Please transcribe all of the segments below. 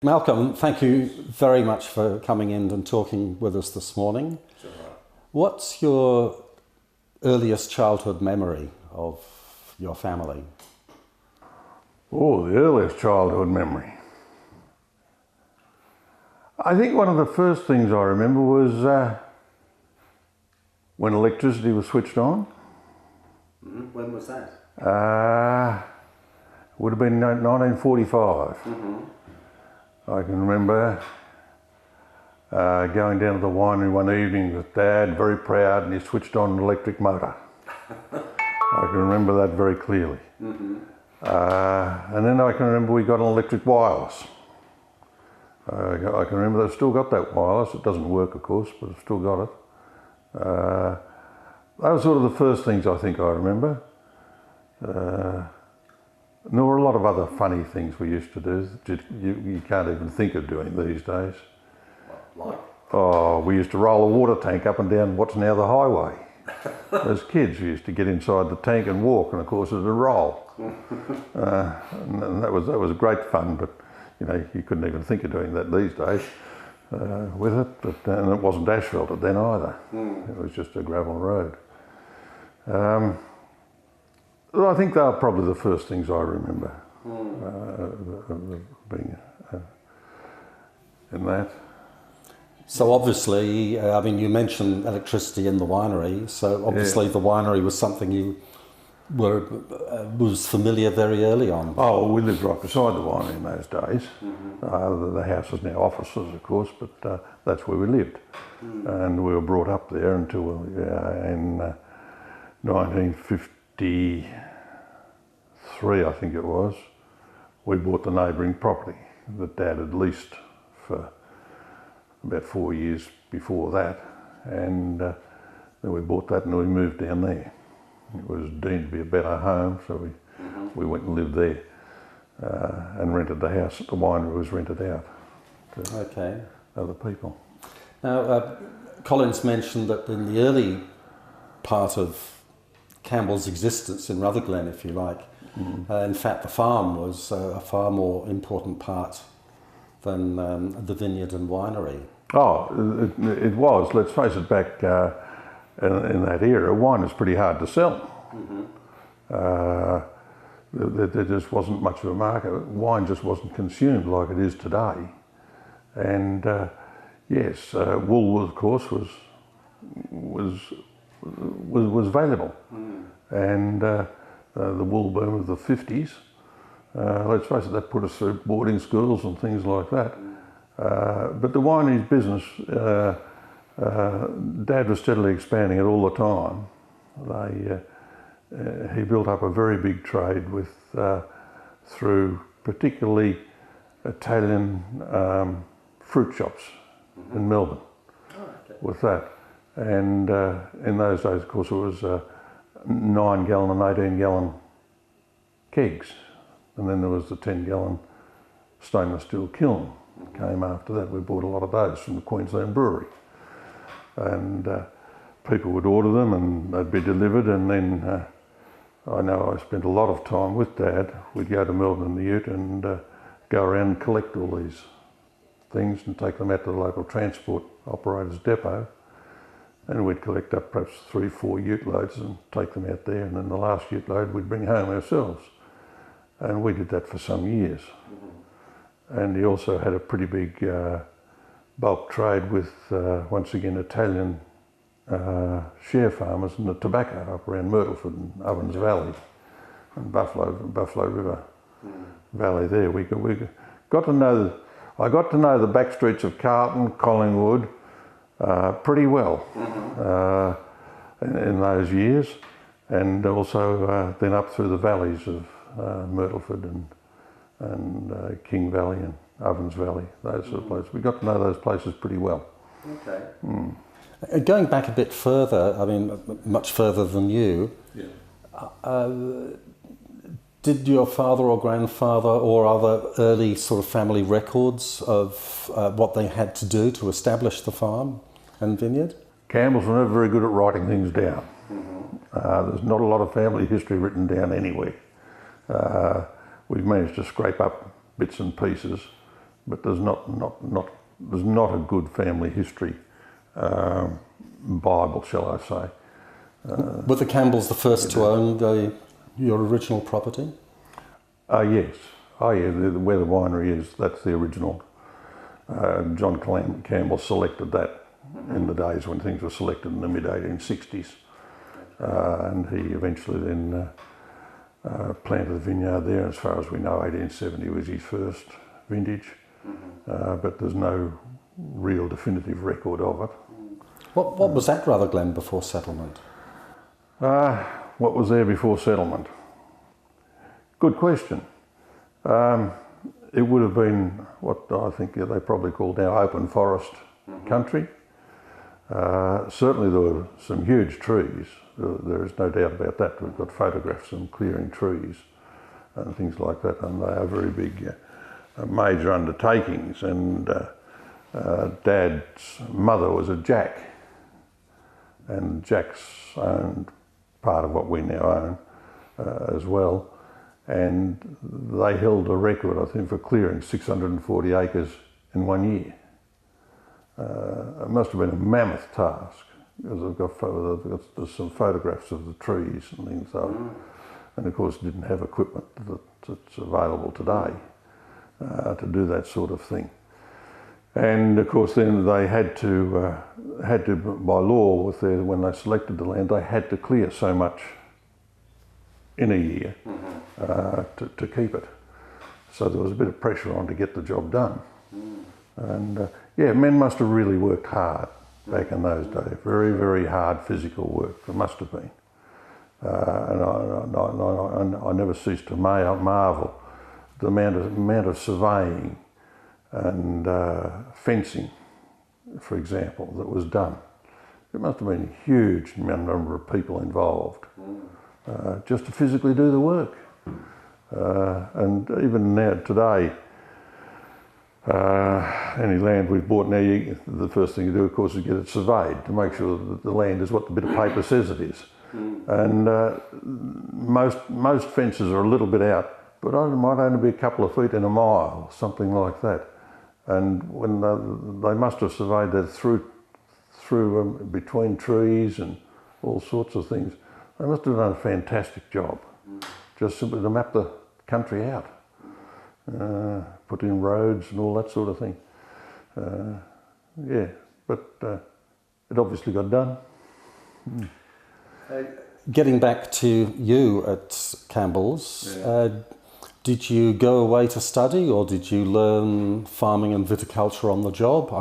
Malcolm, thank you very much for coming in and talking with us this morning. Sure. What's your earliest childhood memory of your family? Oh, the earliest childhood memory. I think one of the first things I remember was when electricity was switched on. Mm-hmm. When was that? Would have been 1945. Mm-hmm. I can remember going down to the winery one evening with Dad, very proud, and he switched on an electric motor. I can remember that very clearly. Mm-hmm. And then I can remember we got an electric wireless. I can remember they've still got that wireless. It doesn't work, of course, but I've still got it. That was sort of the first things I think I remember. And there were a lot of other funny things we used to do that you can't even think of doing these days. Like? Oh, we used to roll a water tank up and down what's now the highway. As kids, we used to get inside the tank and walk, and of course it would roll. And that was great fun, but you know, you couldn't even think of doing that these days with it. But and it wasn't asphalted then either. It was just a gravel road. I think they were probably the first things I remember being in that. So obviously, I mean, you mentioned electricity in the winery, so obviously the winery was something you was familiar very early on. Oh, we lived right beside the winery in those days. The house is now offices, of course, but that's where we lived. And we were brought up there until in 1953, I think it was, we bought the neighbouring property that Dad had leased for about 4 years before that, and then we bought that and we moved down there. It was deemed to be a better home, so we went and lived there and rented the house. The winery was rented out to other people. Now, Collins mentioned that in the early part of Campbell's existence in Rutherglen, if you like, in fact the farm was a far more important part than the vineyard and winery. Oh, it was. Let's face it, back in that era, wine was pretty hard to sell. There just wasn't much of a market. Wine just wasn't consumed like it is today. And yes, wool, of course, was valuable. And the wool boom of the 50s, let's face it, that put us through boarding schools and things like that. But the winery's business, Dad was steadily expanding it all the time. He built up a very big trade with through particularly Italian fruit shops in Melbourne. With that. And in those days, of course, it was 9-gallon and 18-gallon kegs. And then there was the 10-gallon stainless steel kiln. Came after that. We bought a lot of those from the Queensland Brewery. And people would order them and they'd be delivered, and then I know I spent a lot of time with Dad. We'd go to Melbourne in the ute and go around and collect all these things and take them out to the local transport operator's depot, and we'd collect up perhaps 3-4 ute loads and take them out there, and then the last ute load we'd bring home ourselves. And we did that for some years. And he also had a pretty big bulk trade with, once again, Italian share farmers in the tobacco up around Myrtleford and Ovens Valley and Buffalo River Valley there. We got to know, I got to know the back streets of Carlton, Collingwood pretty well in those years, and also then up through the valleys of Myrtleford and King Valley and Ovens Valley, those sort of places. We got to know those places pretty well. Okay. Going back a bit further, I mean, much further than you, did your father or grandfather or other early sort of family records of what they had to do to establish the farm and vineyard? Campbells were never very good at writing things down. There's not a lot of family history written down anywhere. We've managed to scrape up bits and pieces, but there's not a good family history Bible, shall I say. Were the Campbells the first to own your original property? Yes. Oh yeah, where the winery is, that's the original. John Campbell selected that in the days when things were selected in the mid-1860s. And he eventually then planted a vineyard there. As far as we know, 1870 was his first vintage, but there's no real definitive record of it. What was at Rutherglen before settlement? What was there before settlement? Good question. It would have been what I think they probably call now open forest country. Certainly there were some huge trees. There is no doubt about that. We've got photographs of them clearing trees and things like that, and they are very big major undertakings. And Dad's mother was a Jack, and Jack's owned part of what we now own as well. And they held a record, I think, for clearing 640 acres in 1 year. It must have been a mammoth task, because there's some photographs of the trees and things like that. And of course didn't have equipment that's available today to do that sort of thing. And of course then they had to by law, when they selected the land, they had to clear so much in a year to keep it. So there was a bit of pressure on to get the job done. And yeah, men must have really worked hard back in those days. Very, very hard physical work, there must have been. And I never cease to marvel the amount of surveying and fencing, for example, that was done. There must have been a huge number of people involved just to physically do the work. And even now, today, any land we've bought now, the first thing you do, of course, is get it surveyed to make sure that the land is what the bit of paper says it is. And most fences are a little bit out, but it might only be a couple of feet in a mile, something like that. And when they must have surveyed that through between trees and all sorts of things. They must have done a fantastic job, just simply to map the country out. Put in roads and all that sort of thing. Yeah, but it obviously got done. Getting back to you at Campbell's, did you go away to study, or did you learn farming and viticulture on the job?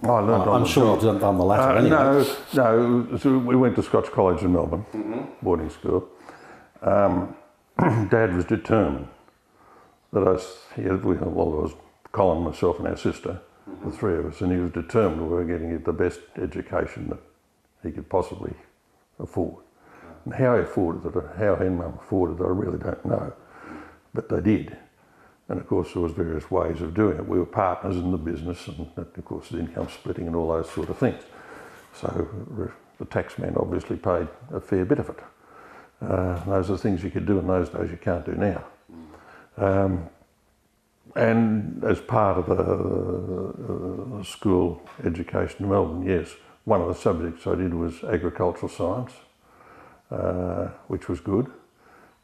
I learned on I'm the sure job. you've done the latter anyway. No. So we went to Scotch College in Melbourne, boarding school. Dad was determined that there was Colin, myself and our sister, the three of us, and he was determined we were getting the best education that he could possibly afford. And how he afforded it, how he and Mum afforded it, I really don't know, but they did. And of course there was various ways of doing it. We were partners in the business, and of course the income splitting and all those sort of things. So the tax man obviously paid a fair bit of it. Those are things you could do in those days you can't do now. And as part of the school education in Melbourne, yes, one of the subjects I did was agricultural science, which was good.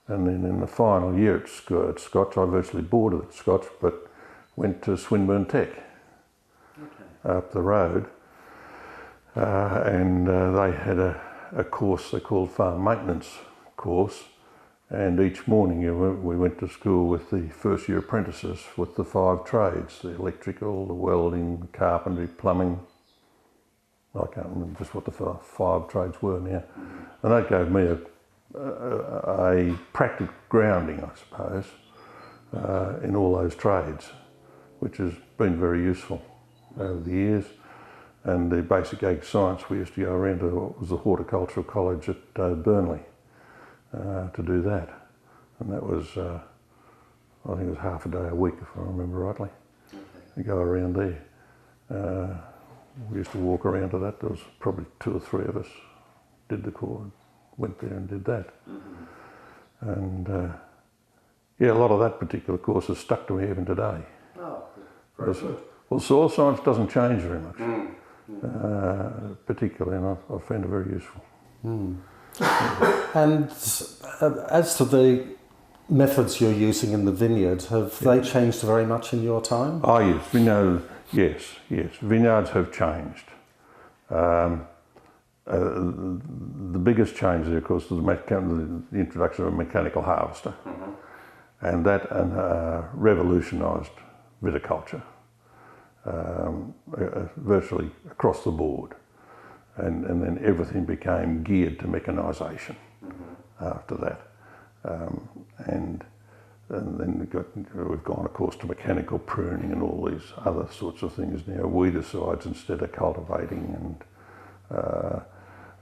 And then in the final year at Scotch, I virtually boarded at Scotch, but went to Swinburne Tech up the road. And they had a course they called farm maintenance course. And each morning we went to school with the first year apprentices with the 5 trades, the electrical, the welding, carpentry, plumbing. I can't remember just what the 5 trades were now. And that gave me a practical grounding, I suppose, in all those trades, which has been very useful over the years. And the basic ag science, we used to go around to what was the horticultural college at Burnley to do that. And that was, I think it was half a day a week, if I remember rightly, to go around there. We used to walk around to that. There was probably 2 or 3 of us did the course, went there and did that. And yeah, a lot of that particular course has stuck to me even today. Well, soil science doesn't change very much, particularly, and I found it very useful. And as to the methods you're using in the vineyard, have they changed very much in your time? Oh yes, yes, vineyards have changed. The biggest change there, of course, was the introduction of a mechanical harvester, and that revolutionised viticulture virtually across the board, and then everything became geared to mechanisation after that, and then we've gone, of course, to mechanical pruning and all these other sorts of things now, weedicides instead of cultivating,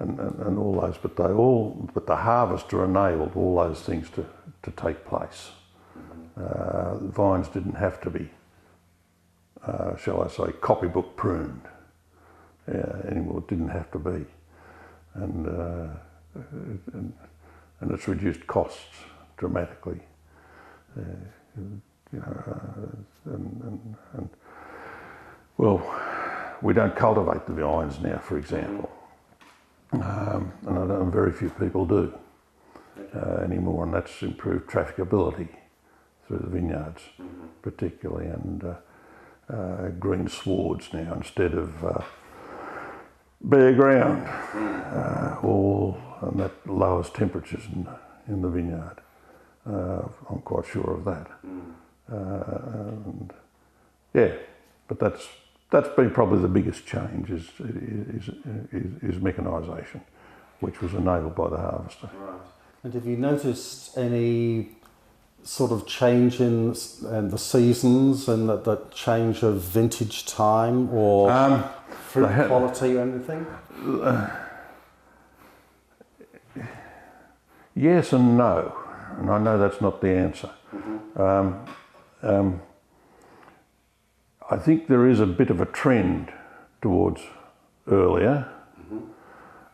and all those, but the harvester enabled all those things to take place. Vines didn't have to be, shall I say, copybook pruned anymore. It didn't have to be, and it's reduced costs dramatically. Well, we don't cultivate the vines now, for example. And I know very few people do anymore, and that's improved trafficability through the vineyards, particularly, and green swards now instead of bare ground, and that lowers temperatures in the vineyard. I'm quite sure of that. And yeah, but that's been probably the biggest change is mechanisation, which was enabled by the harvester. Right. And have you noticed any sort of change in the seasons and the change of vintage time or fruit quality or anything? Yes and no, and I know that's not the answer. I think there is a bit of a trend towards earlier,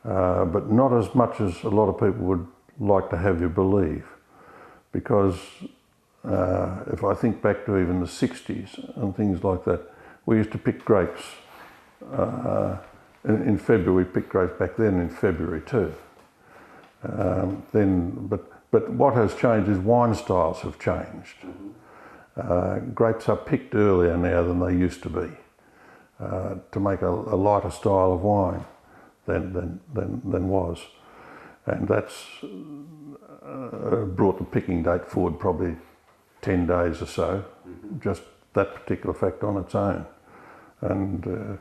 but not as much as a lot of people would like to have you believe, because if I think back to even the 60s and things like that, we used to pick grapes in February. We picked grapes back then in February too. But what has changed is wine styles have changed. Grapes are picked earlier now than they used to be to make a lighter style of wine than was, and that's brought the picking date forward probably 10 days or so, just that particular fact on its own. And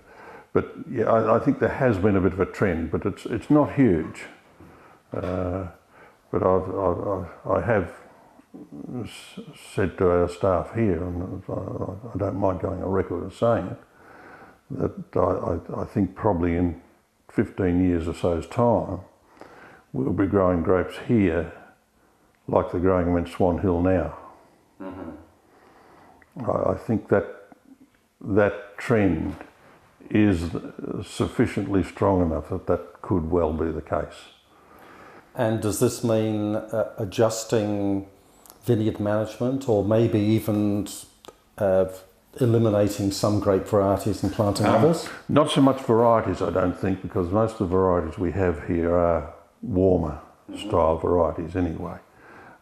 but yeah, I think there has been a bit of a trend, but it's not huge. But I have said to our staff here, and I don't mind going on record as saying it, that I think probably in 15 years or so's time, we'll be growing grapes here like they're growing them in Swan Hill now. I think that trend is sufficiently strong enough that could well be the case. And does this mean adjusting vineyard management, or maybe even eliminating some grape varieties and planting others? Not so much varieties, I don't think, because most of the varieties we have here are warmer style varieties anyway.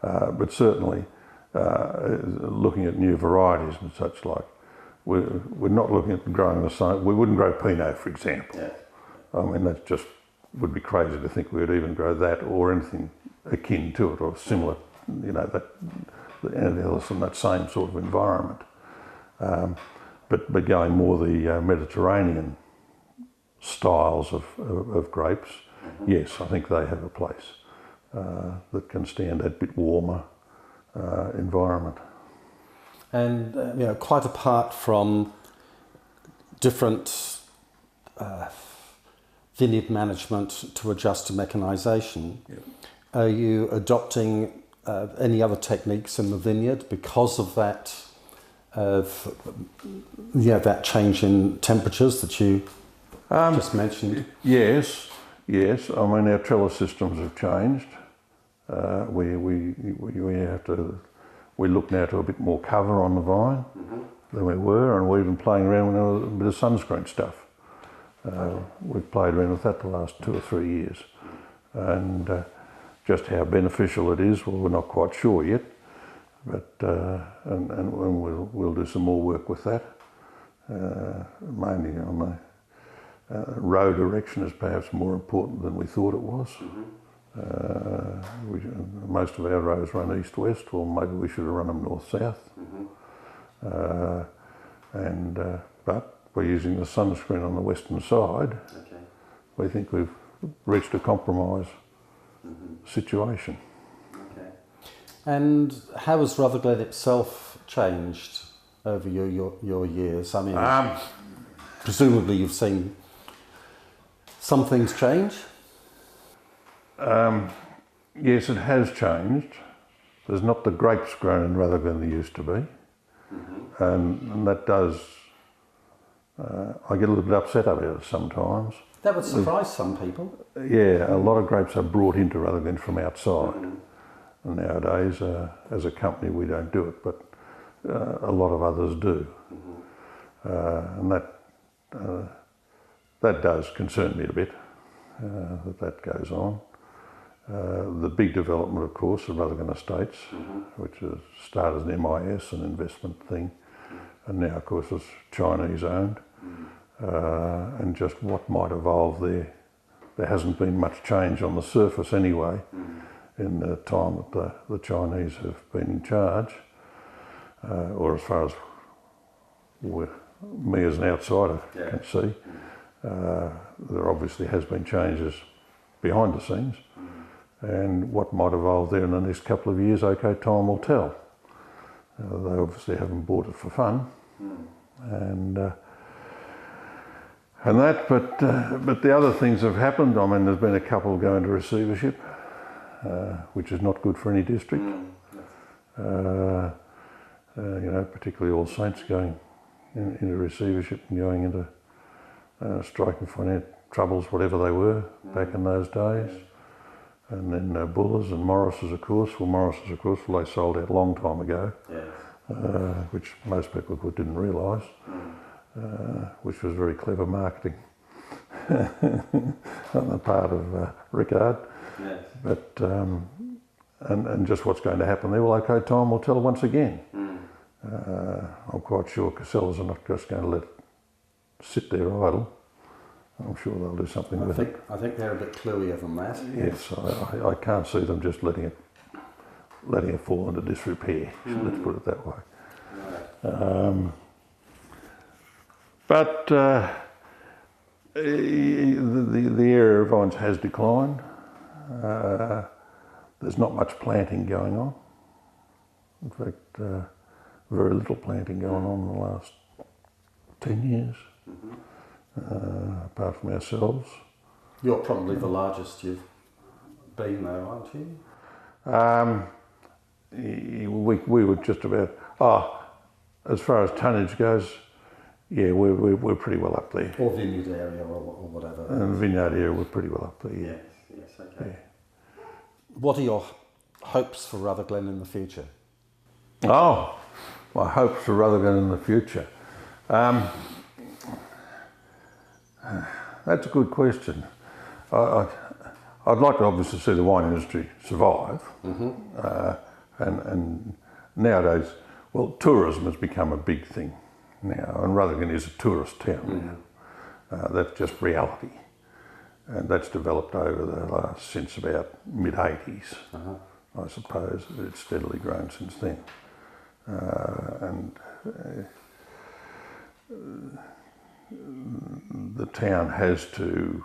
But certainly looking at new varieties and such like, we're not looking at growing the same. We wouldn't grow Pinot, for example. Yeah. I mean, that just would be crazy to think we would even grow that or anything akin to it or similar, anything else in that same sort of environment. But going more the Mediterranean styles of grapes, yes, I think they have a place that can stand that bit warmer environment. And quite apart from different vineyard management to adjust to mechanisation, are you adopting any other techniques in the vineyard because of that? That change in temperatures that you just mentioned. Yes. I mean, our trellis systems have changed. We look now to a bit more cover on the vine, than we were, and we're even playing around with a bit of sunscreen stuff. We've played around with that the last 2 or 3 years, and just how beneficial it is, well, we're not quite sure yet, but and we'll do some more work with that, mainly on the road erection is perhaps more important than we thought it was. Most of our roads run east-west, or maybe we should have run them north-south. But we're using the sunscreen on the western side. We think we've reached a compromise situation. And how has Rutherglen itself changed over your years? I mean, presumably you've seen some things change? Yes, it has changed. There's not the grapes grown in Rutherglen there used to be. And that does, I get a little bit upset about it sometimes. That would surprise some people. Yeah, a lot of grapes are brought into Rutherglen from outside. And nowadays, as a company, we don't do it, but a lot of others do. And that does concern me a bit, that goes on. The big development, of course, of Rutherglen Estates, which started as an MIS, an investment thing, and now, of course, is Chinese owned. And just what might evolve there. There hasn't been much change on the surface anyway in the time that the Chinese have been in charge, or as far as me as an outsider can see. There obviously has been changes behind the scenes, and what might evolve there in the next couple of years, okay, time will tell. They obviously haven't bought it for fun, and that, but the other things have happened. I mean, there's been a couple going to receivership, which is not good for any district. Particularly All Saints going into receivership and going into striking financial troubles, whatever they were back in those days. And then Bullers and Morris's, of course. Well, Morris's, of course, they sold out a long time ago, which most people didn't realise. Which was very clever marketing on the part of Rickard. But and just what's going to happen there, well, okay, time will tell once again. I'm quite sure Casellas are not just going to let it sit there idle. I'm sure they'll do something with it. I think they're a bit cluier than that. Yes, I can't see them just letting it fall into disrepair. Let's put it that way. But the area of vines has declined. There's not much planting going on. In fact, very little planting going on in the last 10 years, apart from ourselves. You're probably the largest you've been though, aren't you? We were just about, as far as tonnage goes, yeah, we're pretty well up there. Or vineyard area or whatever. And vineyard area, we're pretty well up there, yeah. Yes, okay. Yeah. What are your hopes for Rutherglen in the future? Oh, my hopes for Rutherglen in the future. That's a good question. I'd like to obviously see the wine industry survive. And nowadays, well, tourism has become a big thing now, and Rutherglen is a tourist town now. That's just reality. And that's developed over the last, since about mid-80s, I suppose. It's steadily grown since then. The town has to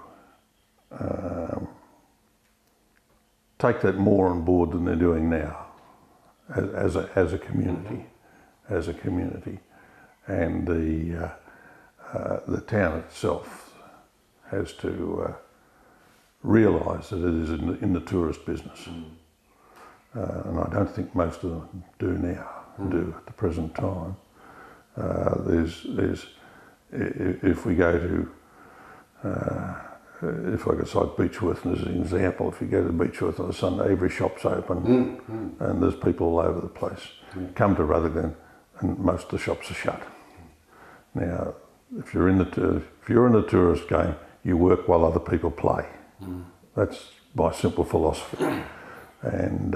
take that more on board than they're doing now, as a community, and the town itself has to realise that it is in the tourist business, and I don't think most of them do now. Do at the present time. If we go to, if I could cite Beechworth as an example, if you go to Beechworth on a Sunday, every shop's open and there's people all over the place. Come to Rutherglen and most of the shops are shut. Now, if you're in the tourist game, you work while other people play. That's my simple philosophy. And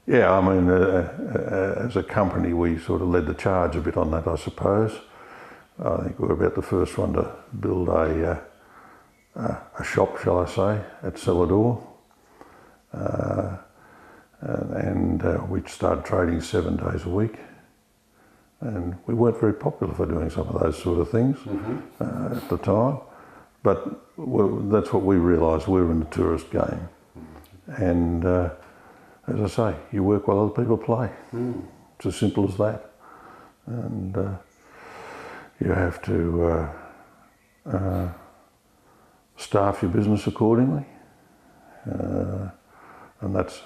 yeah, I mean, as a company, we sort of led the charge a bit on that, I suppose. I think we were about the first one to build a shop, shall I say, at Celador. And we started trading 7 days a week. And we weren't very popular for doing some of those sort of things at the time. But that's what we realised, we were in the tourist game. And as I say, you work while other people play. It's as simple as that. And you have to staff your business accordingly. And that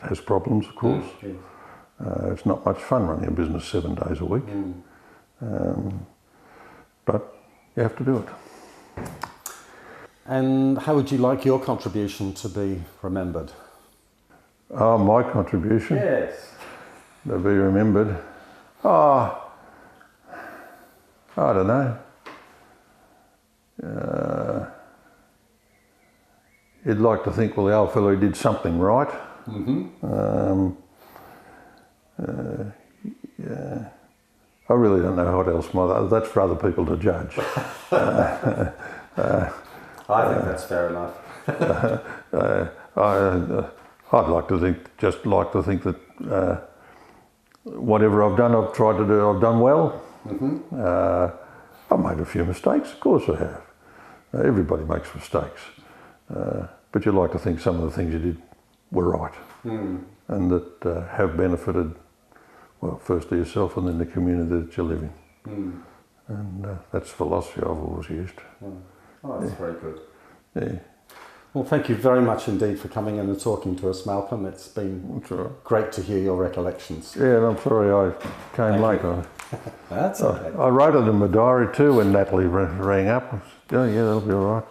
has problems, of course. Yes. It's not much fun running a business 7 days a week. But you have to do it. And how would you like your contribution to be remembered? My contribution? Yes. To be remembered? I don't know. You'd like to think, well, the old fellow did something right. Yeah. I really don't know what else. That's for other people to judge. I think that's fair enough. I'd like to think that whatever I've done, I've tried to do. I've done well. I've made a few mistakes, of course I have. Everybody makes mistakes, but you'd like to think some of the things you did were right, and that have benefited, well, first to yourself and then the community that you live in. And that's the philosophy I've always used. Oh, that's very good. Yeah. Well, thank you very much indeed for coming in and talking to us, Malcolm. It's been great to hear your recollections. Yeah, and I'm sorry I came late. That's okay. I wrote it in my diary too when Natalie rang up. Oh, yeah, that'll be all right.